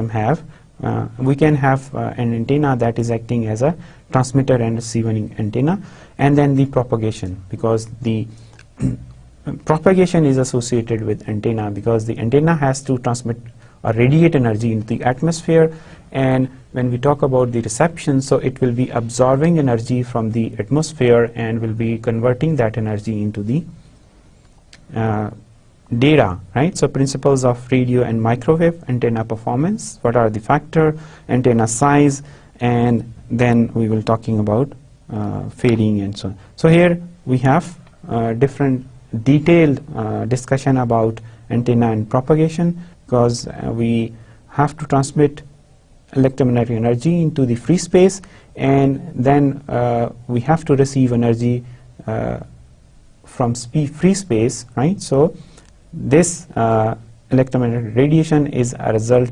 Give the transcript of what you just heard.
have we can have an antenna that is acting as a transmitter and receiving antenna, and then the propagation, because the propagation is associated with antenna, because the antenna has to transmit or radiate energy into the atmosphere, and when we talk about the reception, so it will be absorbing energy from the atmosphere and will be converting that energy into the data, right? So principles of radio and microwave, antenna performance, what are the factor, antenna size, and then we will talking about fading and so on. So here we have different detailed discussion about antenna and propagation, because we have to transmit electromagnetic energy into the free space, and then we have to receive energy from free space, right? So this electromagnetic radiation is a result